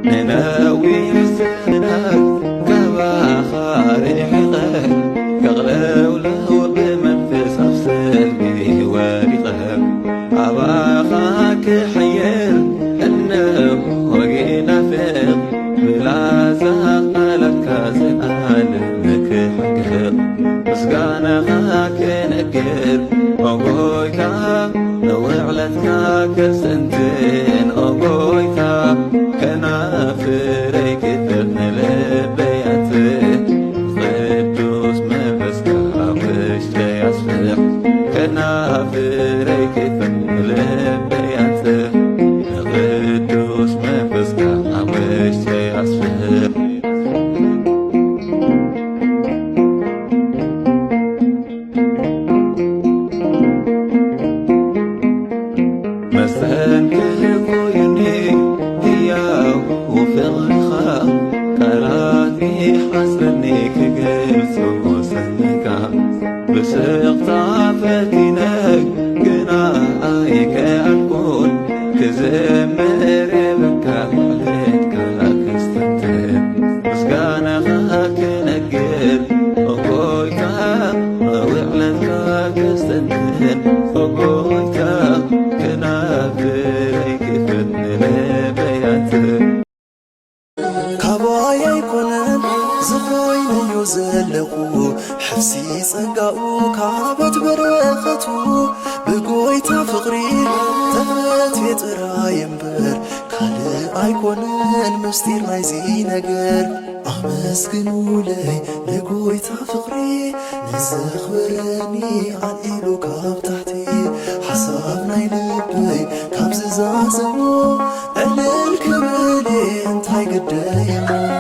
نناوي السنة كباخاري حقك كغلو له بمنفس أفسد وارقك عباخاك حير أنه وقينا فيق بلا زقلك زقال لك حقق مسقانا خاك نقر أقويتا نوعلتك كسنتين أقويتا كنافريك تنلبيات قدوس منفسك وشتي أسفر كنافريك تنلبيات قدوس منفسك وشتي أسفر مسان كيكويني هياو وفغرخا كراتي حسرني كقلسو سنكا بسيقطع فتنك قناعيك أكون كزمر بكا عليك كستنتين مسكانا خاك نقر أقويتا وعلنك كستنتين أقويتا كنافريك فنلبيات كابايا يكونن زخوين يزلقو حفسي صنقاو كعبت برختو بقويتا فقري تفت يترا ينبر كالي ايكونن مستير نايزي نقر أمسكنو لي لقويتا فقري نزخبرني عن إلو كاب تحتي حسابنا يلبي كاب زازمو أهل الكبلي انتاي قدايمو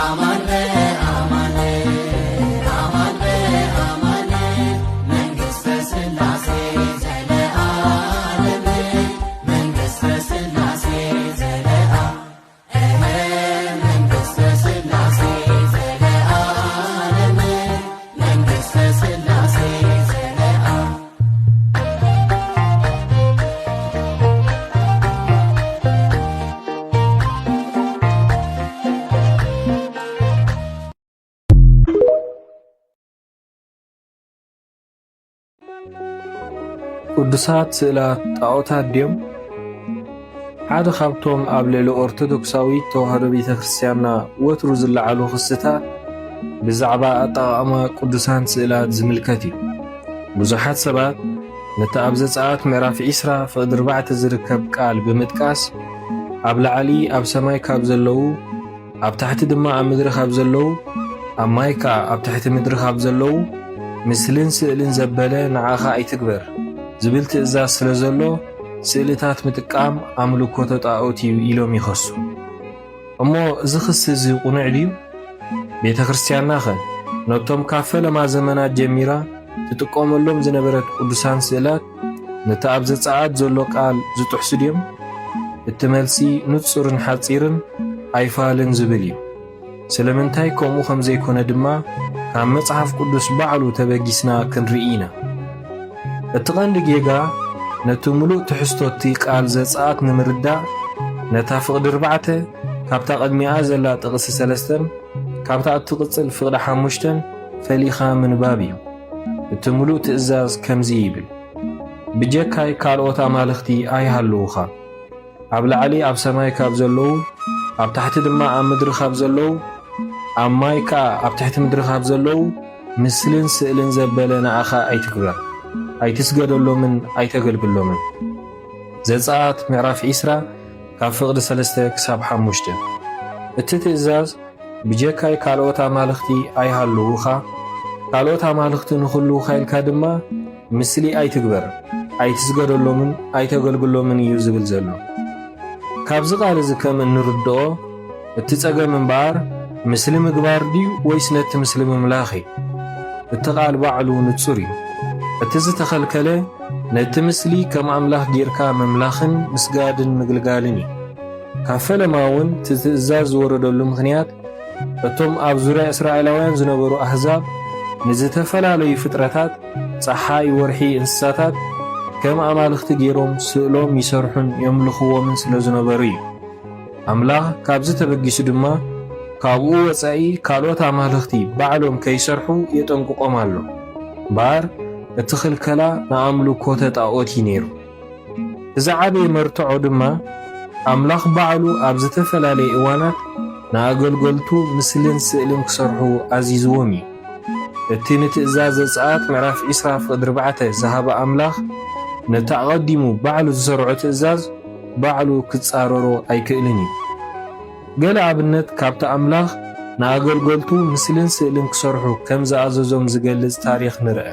Aman ቅዱሳት ስእላት ጣዖታት ድዮም? ሓደ ካብቶም ኣብ ልዕሊ ኦርቶዶክሳዊት ተዋህዶ ቤተ ክርስቲያንና ወትሩ ዝለዓሉ ክስታት ብዛዕባ ኣጠቓቕማ ቅዱሳን ስእላት ዝምልከት እዩ። ብዙሓት ሰባት ነቲ ኣብ ዘፀአት ምዕራፍ 20:4 ዝርከብ ቃል ብምጥቃስ ኣብ ላዕሊ ኣብ ሰማይ ካብ ዘለዉ ኣብ ታሕቲ ድማ ኣብ ምድሪ ካብ ዘለዉ ኣብ ማይ ከዓ ኣብ ትሕቲ ምድሪ ካብ ዘለዉ ምስልን ስእልን ዘበለ ንዓኻ ኣይትግበር ዝብል ትእዛዝ ስለ ዘሎ ስእልታት ምጥቃም ኣምልኮተ ጣዖት እዩ ኢሎም ይኸሱ። እሞ እዚ ክሲ እዚ ቁኑዕ ድዩ? ቤተ ክርስቲያንና ኸ ነቶም ካብ ፈለማ ዘመናት ጀሚራ ትጥቀመሎም ዝነበረት ቅዱሳን ስእላት ነቲ ኣብ ዘፀአት ዘሎ ቃል ዝጥሕሱ ድዮም? እቲ መልሲ ንጹርን ሓጺርን ኣይፋልን ዝብል እዩ። ስለምንታይ ከምኡ ከም ዘይኮነ ድማ ካብ መጽሓፍ ቅዱስ ባዕሉ ተበጊስና ክንርኢ ኢና። እቲ ቀንዲ ጌጋ ነቲ ሙሉእ ትሕዝቶ እቲ ቃል ዘፀአት ንምርዳእ ነታ ፍቕዲ 4 ካብታ ቅድሚኣ ዘላ ጥቕሲ 3 ካብታ እትቕጽል ፍቕዲ 5 ፈሊኻ ምንባብ እዩ። እቲ ሙሉእ ትእዛዝ ከምዚ ይብል፣ ብጀካይ ካልኦት ኣማልኽቲ ኣይሃልዉኻ፣ ኣብ ላዕሊ ኣብ ሰማይ ካብ ዘለዉ ኣብ ታሕቲ ድማ ኣብ ምድሪ ካብ ዘለዉ ኣብ ማይ ከዓ ኣብ ትሕቲ ምድሪ ካብ ዘለዉ ምስልን ስእልን ዘበለ ንዓኻ ኣይትግበር፣ ኣይትስገደሎምን ኣይተገልግሎምን። ዘፀአት ምዕራፍ 20 ካብ ፍቕዲ 3 ክሳብ 5። እቲ ትእዛዝ ብጀካይ ካልኦት ኣማልኽቲ ኣይሃልዉኻ፣ ካልኦት ኣማልኽቲ ንኽህልዉኻ ኢልካ ድማ ምስሊ ኣይትግበር፣ ኣይትስገደሎምን ኣይተገልግሎምን እዩ ዝብል ዘሎ። ካብዚ ቃል እዚ ከም እንርድኦ እቲ ጸገም እምበኣር ምስሊ ምግባር ድዩ ወይስ ነቲ ምስሊ ምምላኽ? እቲ ቃል ባዕሉ ንጹር እዩ። እቲ ዝተኸልከለ ነቲ ምስሊ ከም ኣምላኽ ጌርካ መምላኽን ምስጋድን ምግልጋልን እዩ። ካብ ፈለማ እውን እቲ ትእዛዝ ዝወረደሉ ምኽንያት እቶም ኣብ ዙርያ እስራኤላውያን ዝነበሩ ኣሕዛብ ንዝተፈላለዩ ፍጥረታት ፀሓይ፣ ወርሒ፣ እንስሳታት ከም ኣማልኽቲ ገይሮም ስእሎም ይሰርሑን የምልኽዎምን ስለ ዝነበሩ እዩ። ኣምላኽ ካብዚ ተበጊሱ ድማ ካብኡ ወፃኢ ካልኦት ኣማልኽቲ ባዕሎም ከይሰርሑ የጠንቅቖም ኣሎ። እምበኣር እቲ ክልከላ ንኣምልኮተ ጣዖት እዩ ነይሩ። እዚ ዓበይ መርትዖ ድማ ኣምላኽ ባዕሉ ኣብ ዝተፈላለየ እዋናት ንኣገልገልቱ ምስልን ስእልን ክሰርሑ ኣዚዝዎም እዩ። እቲ ንትእዛዝ ዘፀአት ምዕራፍ 20:4 ዝሃበ ኣምላኽ ነቲ ኣቐዲሙ ባዕሉ ዝሰርዖ ትእዛዝ ባዕሉ ክጻረሮ ኣይክእልን እዩ። ገለ ኣብነት ካብቲ ኣምላኽ ንኣገልገልቱ ምስልን ስእልን ክሰርሑ ከም ዝኣዘዞም ዝገልጽ ታሪኽ ንርአ።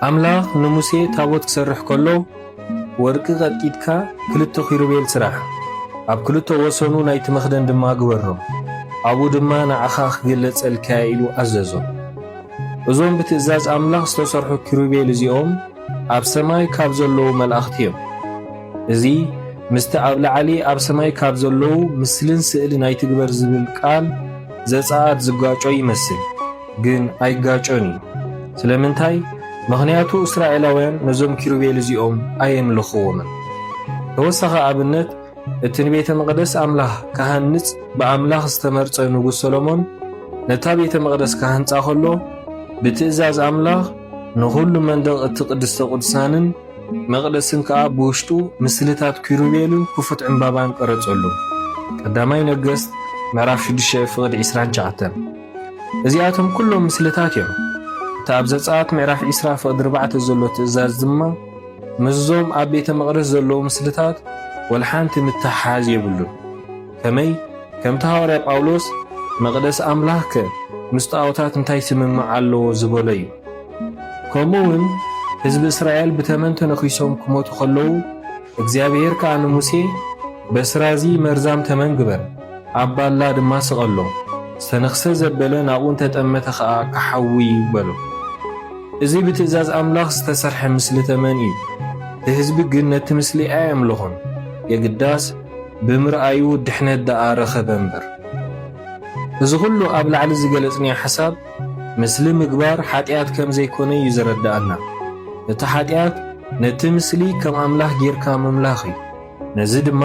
ኣምላኽ ንሙሴ ታቦት ክሰርሕ ከሎ ወርቂ ቀጢትካ 2 ኪሩቤል ስራሕ፣ ኣብ 2 ወሰኑ ናይቲ መኽደን ድማ ግበሮም፣ ኣብኡ ድማ ንዓኻ ክግለጸልካ ኢሉ ኣዘዞ። እዞም ብትእዛዝ ኣምላኽ ዝተሰርሑ ኪሩቤል እዚኦም ኣብ ሰማይ ካብ ዘለዉ መላእኽቲ እዮም። እዚ ምስቲ ኣብ ላዕሊ ኣብ ሰማይ ካብ ዘለዉ ምስልን ስእልን ኣይትግበር ዝብል ቃል ዘፀአት ዝጋጮ ይመስል፣ ግን ኣይጋጮን እዩ። ስለምንታይ? ምኽንያቱ እስራኤላውያን ነዞም ኪሩቤል እዚኦም ኣየምልኽዎምን። ተወሳኺ ኣብነት እቲ ንቤተ መቕደስ ኣምላኽ ካሃንጽ ብኣምላኽ ዝተመርጸ ንጉሥ ሰሎሞን ነታ ቤተ መቕደስ ካህንጻ ከሎ ብትእዛዝ ኣምላኽ ንኹሉ መንደቕ እቲ ቅድስተ ቅዱሳንን መቕደስን ከዓ ብውሽጡ ምስልታት ኪሩቤልን ክፉት ዕምባባን ቀረጸሉ። ቀዳማይ ነገሥት ምዕራፍ 6:29። እዚኣቶም ኩሎም ምስልታት እዮም። እቲ ኣብ ዘፀአት ምዕራፍ 20:4 ዘሎ ትእዛዝ ድማ ምስዞም ኣብ ቤተ መቕደስ ዘለዉ ምስልታት ወልሓንቲ ምትሓዝ የብሉን። ከመይ? ከምቲ ሐዋርያ ጳውሎስ መቕደስ ኣምላኽ ከ ምስ ጣዖታት እንታይ ስምምዕ ኣለዎ ዝበሎ እዩ። ከምኡውን ህዝቢ እስራኤል ብተመን ተነኺሶም ክሞቱ ከለዉ እግዚኣብሔር ከዓ ንሙሴ በስራዚ መርዛም ተመን ግበር፣ ኣብ ባላ ድማ ስቐሎ፣ ዝተነኽሰ ዘበለ ናብኡ እንተጠመተ ከዓ ክሓዊ ይበሎ። እዚ ብትእዛዝ ኣምላኽ ዝተሰርሐ ምስሊ ተመን እዩ። እቲ ህዝቢ ግን ነቲ ምስሊ ኣየምልኾን፣ የግዳስ ብምርኣዩ ድሕነት ደኣ ረኸበ እምበር። እዚ ኩሉ ኣብ ላዕሊ ዝገለጽንዮ ሓሳብ ምስሊ ምግባር ኃጢአት ከም ዘይኮነ እዩ ዘረዳእና። እቲ ኃጢአት ነቲ ምስሊ ከም ኣምላኽ ጌርካ መምላኽ እዩ። ነዚ ድማ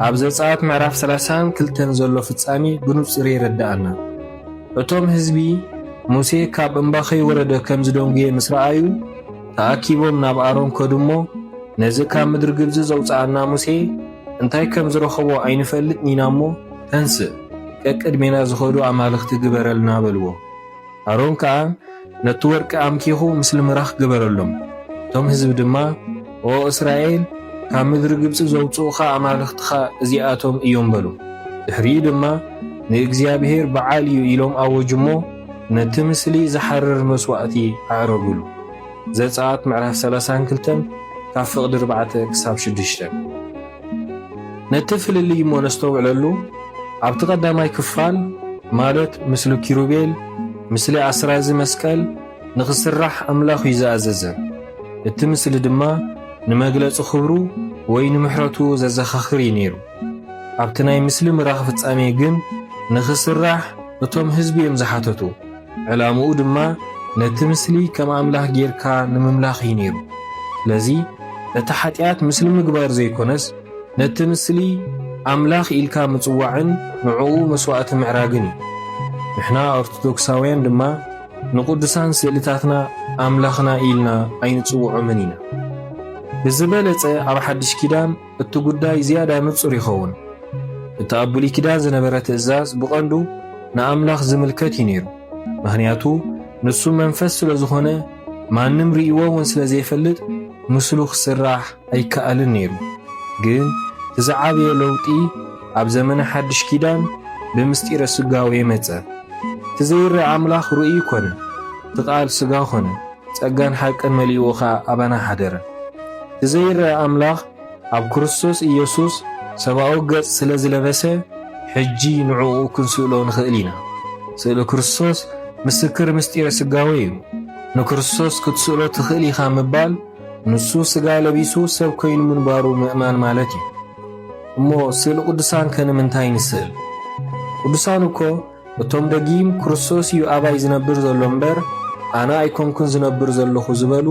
ኣብ ዘፀአት ምዕራፍ 32 ዘሎ ፍጻሜ ብንጹር ይረዳእና። እቶም ህዝቢ ሙሴ ካብ እምባ ከይወረደ ከም ዝደንጉየ ምስ ረኣዩ ተኣኪቦም ናብ ኣሮን ከድሞ ነዚ ካብ ምድሪ ግብፂ ዘውፅኣና ሙሴ እንታይ ከም ዝረኸቦ ኣይንፈልጥ ኒና እሞ ተንስእ ቀቅድሜና ዝኸዱ ኣማልኽቲ ግበረልና በልዎ። ኣሮን ከዓ ነቲ ወርቂ ኣምኪኹ ምስሊ ምራኽ ግበረሎም። እቶም ህዝቢ ድማ ኦ እስራኤል ካብ ምድሪ ግብፂ ዘውፅኡኻ ኣማልኽትኻ እዚኣቶም እዮም በሉ። ድሕሪኡ ድማ ንእግዚኣብሔር በዓል እዩ ኢሎም ኣወጁ እሞ ነቲ ምስሊ ዝሓርር መስዋዕቲ ኣዕረጉሉ። ዘፀአት ምዕራፍ 32 ካብ ፍቕዲ 4 ክሳብ 6። ነቲ ፍልልይ እሞ ነስተውዕለሉ ኣብቲ ቀዳማይ ክፋል ማለት ምስሊ ኪሩቤል ምስሊ ኣስራዚ መስቀል ንኽስራሕ ኣምላኽ እዩ ዝኣዘዘ። እቲ ምስሊ ድማ ንመግለፂ ክብሩ ወይ ንምሕረቱ ዘዘኻኽር እዩ ነይሩ። ኣብቲ ናይ ምስሊ ምራኽ ፍጻሜ ግን ንኽስራሕ እቶም ህዝቢ እዮም ዝሓተቱ። ዕላምኡ ድማ ነቲ ምስሊ ከም ኣምላኽ ጌርካ ንምምላኽ እዩ ነይሩ። ስለዚ እቲ ሓጢኣት ምስሊ ምግባር ዘይኮነስ ነቲ ምስሊ ኣምላኽ ኢልካ ምጽዋዕን ንዕኡ መስዋዕቲ ምዕራግን እዩ። ንሕና ኦርቶዶክሳውያን ድማ ንቅዱሳን ስእልታትና ኣምላኽና ኢልና ኣይንጽውዖምን ኢና። ብዝበለጸ ኣብ ሓድሽ ኪዳን እቲ ጉዳይ ዝያዳ ንጹር ይኸውን። እቲ ኣብ ብሉይ ኪዳን ዝነበረ ትእዛዝ ብቐንዱ ንኣምላኽ ዝምልከት እዩ ነይሩ። ምኽንያቱ ንሱ መንፈስ ስለ ዝኾነ ማንም ርእይዎ እውን ስለ ዘይፈልጥ ምስሉ ክስራሕ ኣይከኣልን ነይሩ። ግን ትዝዓበየ ለውጢ ኣብ ዘመነ ሓድሽ ኪዳን ብምስጢረ ስጋዌ መጸ። ትዘይርአ ኣምላኽ ርእዩ ኮነ፣ ትቓል ስጋ ኾነ፣ ጸጋን ሓቅን መሊኡኻ ኣባና ሓደረ። ትዘይርአ ኣምላኽ ኣብ ክርስቶስ ኢየሱስ ሰብኣዊ ገጽ ስለ ዝለበሰ ሕጂ ንዕኡ ክንስእሎ ንኽእል ኢና። ስእሊ ክርስቶስ ምስክር ምስጢረ ስጋዌ እዩ። ንክርስቶስ ክትስእሎ ትኽእል ኢኻ ምባል ንሱ ስጋ ለቢሱ ሰብ ኮይኑ ምንባሩ ምእማን ማለት እዩ። እሞ ስእሊ ቅዱሳን ከንምንታይ ንስእል? ቅዱሳን እኮ እቶም ደጊም ክርስቶስ እዩ ኣባይ ዝነብር ዘሎ እምበር ኣነ ኣይኮንኩን ዝነብር ዘለኹ ዝበሉ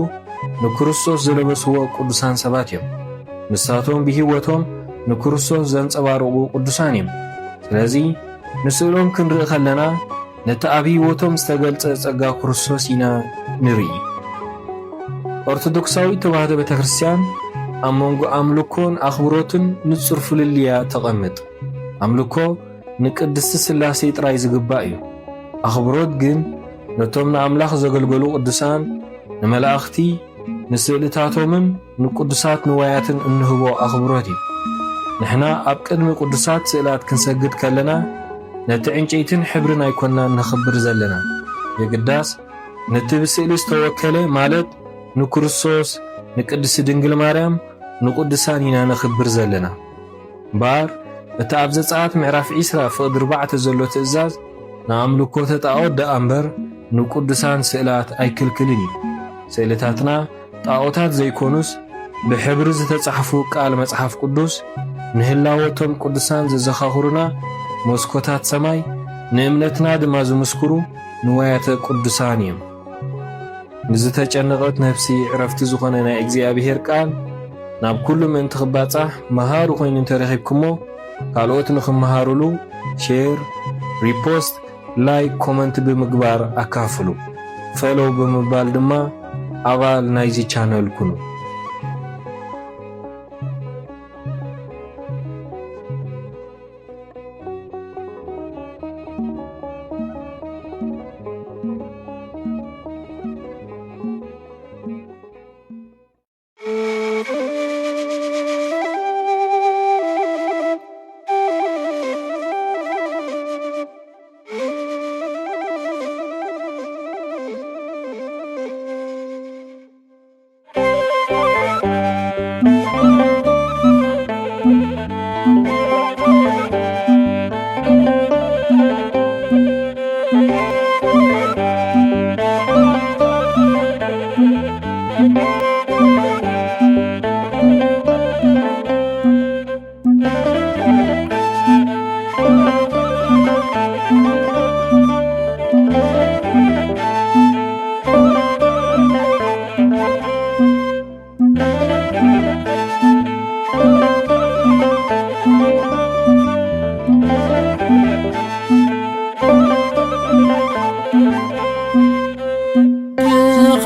ንክርስቶስ ዝለበስዎ ቅዱሳን ሰባት እዮም። ንሳቶም ብሂወቶም ንክርስቶስ ዘንጸባርቑ ቅዱሳን እዮም። ስለዚ ንስእሎም ክንርኢ ከለና ነቲ ኣብ ሂወቶም ዝተገልጸ ጸጋ ክርስቶስ ኢና ንርኢ። ኦርቶዶክሳዊት ተዋህዶ ቤተ ክርስቲያን ኣብ መንጎ ኣምልኮን ኣኽብሮትን ንጹር ፍልልያ ተቐምጥ። ኣምልኮ ንቅድስቲ ሥላሴ ጥራይ ዝግባእ እዩ። ኣኽብሮት ግን ነቶም ንኣምላኽ ዘገልገሉ ቅዱሳን፣ ንመላእኽቲ፣ ንስእልታቶምን ንቅዱሳት ንዋያትን እንህቦ ኣኽብሮት እዩ። ንሕና ኣብ ቅድሚ ቅዱሳት ስእላት ክንሰግድ ከለና ነቲ ዕንጨይትን ሕብርን ኣይኮንናን ነኽብር ዘለና። የግዳስ ነቲ ብስእሊ ዝተወከለ ማለት ንክርስቶስ፣ ንቅድስቲ ድንግል ማርያም፣ ንቅዱሳን ኢና ነኽብር ዘለና። እምበር እቲ ኣብ ዘፀአት ምዕራፍ 20 ፍቕዲ 4 ዘሎ ትእዛዝ ንኣምልኮ ተጣዖት ደኣ እምበር ንቅዱሳን ስእላት ኣይክልክልን እዩ። ስእልታትና ጣዖታት ዘይኮኑስ ብሕብሪ ዝተጻሕፉ ቃል መጽሓፍ ቅዱስ ንህላወቶም ቅዱሳን ዘዘኻኽሩና መስኮታት ሰማይ ንእምነትና ድማ ዝምስክሩ ንዋያተ ቅዱሳን እዮም። ንዝተጨነቐት ነፍሲ ዕረፍቲ ዝኾነ ናይ እግዚኣብሔር ቃል ናብ ኩሉ ምእንቲ ክባጻሕ መሃሩ ኮይኑ እንተረኺብኩሞ ካልኦት ንኽመሃሩሉ ሼር፣ ሪፖስት፣ ላይክ፣ ኮመንት ብምግባር ኣካፍሉ። ፈሎው ብምባል ድማ ኣባል ናይዚ ቻነል ኩኑ።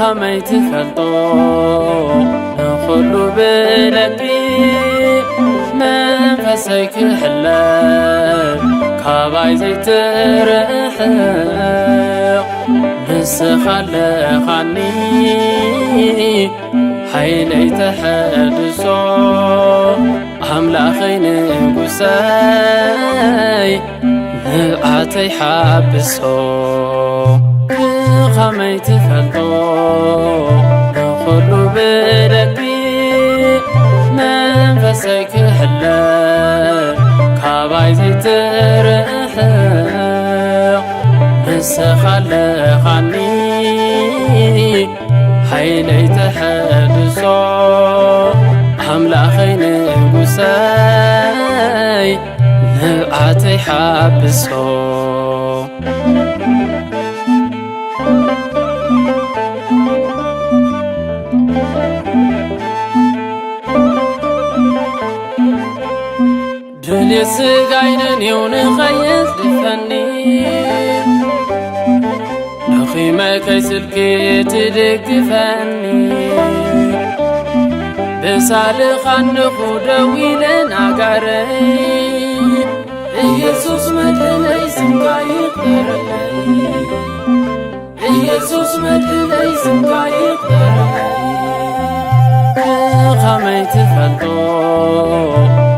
خمي تفلطو نخلو بلدي منفسك حلال كاباي زيترحق نسخلي خاني حيلي تحدثو أملاخي نقساي نبعتي حابسو خمي تفلطو نخلو بلدي منفسك حلال كاباي زيترحق نسخلي خاني حيلي تحدثو أملاخي نقساي نبعتي حابسو دلي سقاين يون خيز دفني نخيمة كيسلكي تدقفني بسالخ عنخو دويلن عقاري ኢየሱስ መድህነይ ስምካ ይክበረለይ ኢየሱስ መድህነይ ስምካ ይክበረለይ ከመይ ትፈልጦ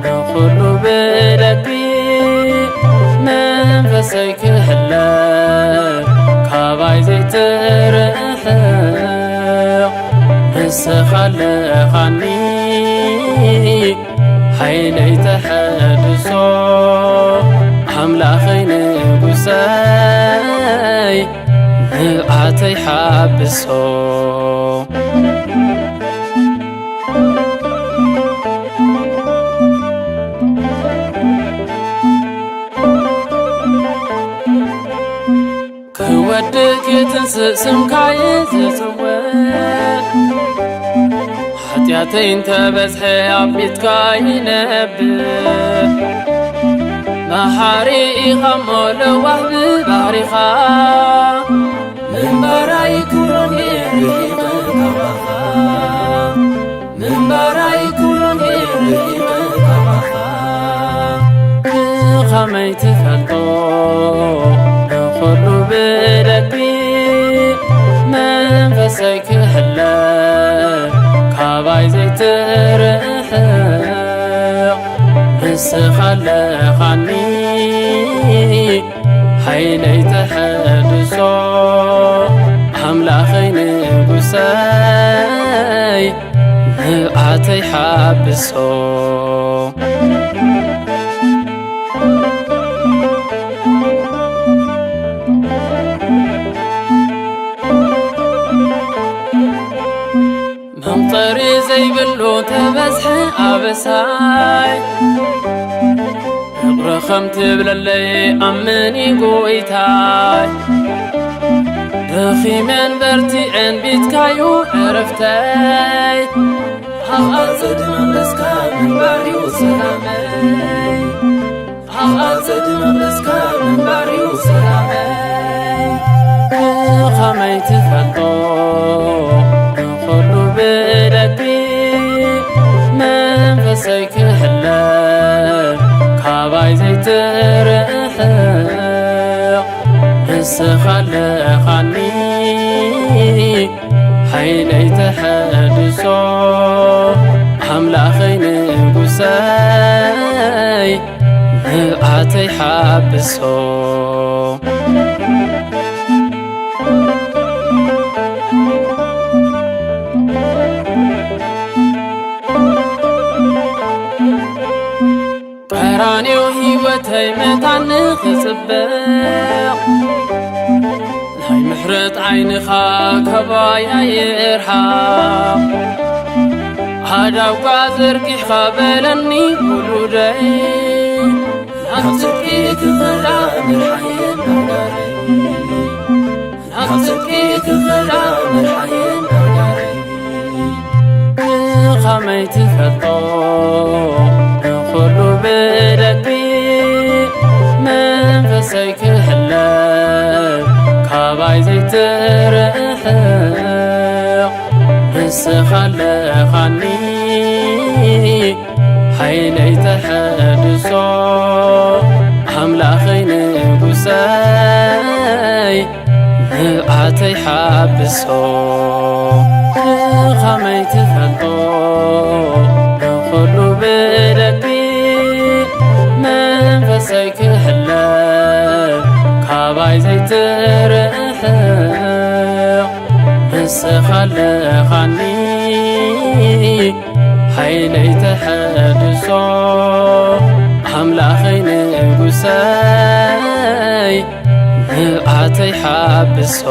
ንኹሉ ብደቂ መንፈሰይ ክሕለፍ ካባይ ዘይትርሕቕ ንስኻ ኣለኻኒ حيلي تحدثو أملاخي نقساي نبعتي حابسو كودك يتنسسم كايت يتوت حتياتين تبزحي عبيتك ينبه محاري خمو لوحد باريخا من برايك ونغير ريقك من برايك ونغير ريقك خمي تفلطو نخلو بدكي منفسك حلال كاباي زيترحق نسخ ኣለኻኒ حيلي تحدثو أملاخي نقساي نبعتي حابسو ممطري زي بلو تبزحي أبساي رخمت بللي أمني قويتاي دخي من برتي عن بيتكايو عرفتاي هالأزد مملسكا من باريو سلامي هالأزد مملسكا من باريو سلامي خمي تفلطو نخلو بدكي منفسي كحلال كاباي زيترحق نسخ ኣለኻኒ حيلي تحدثو أملاخي نقساي نبعتي حابسو قرانيو هيوتي متعنخ صبق هاي محرت عينخا كبايا يرحق هذا وقازر كي خابلني قلودي نفسكي كخلا من حين نغاري نفسكي كخلا من حين نغاري خمي تفلطو نخلو بدكي منفسي كحلال كاباي زيترحق ንስኻለኻኒ ሓይለይ ተሐድሶ ኣምላኸይ ንጉሰይ ንብዓተይ ሓብሶ ብኸመይ ትፈልጦ ንኹሉ ብደቂ መንፈሰይ ክሕለፍ ካባይ ዘይትርሕቕ ንስኻለኻኒ ሓይለይ ተሐድሶ ኣምላኸይ ንጉሰይ ንብዓተይ ሓብሶ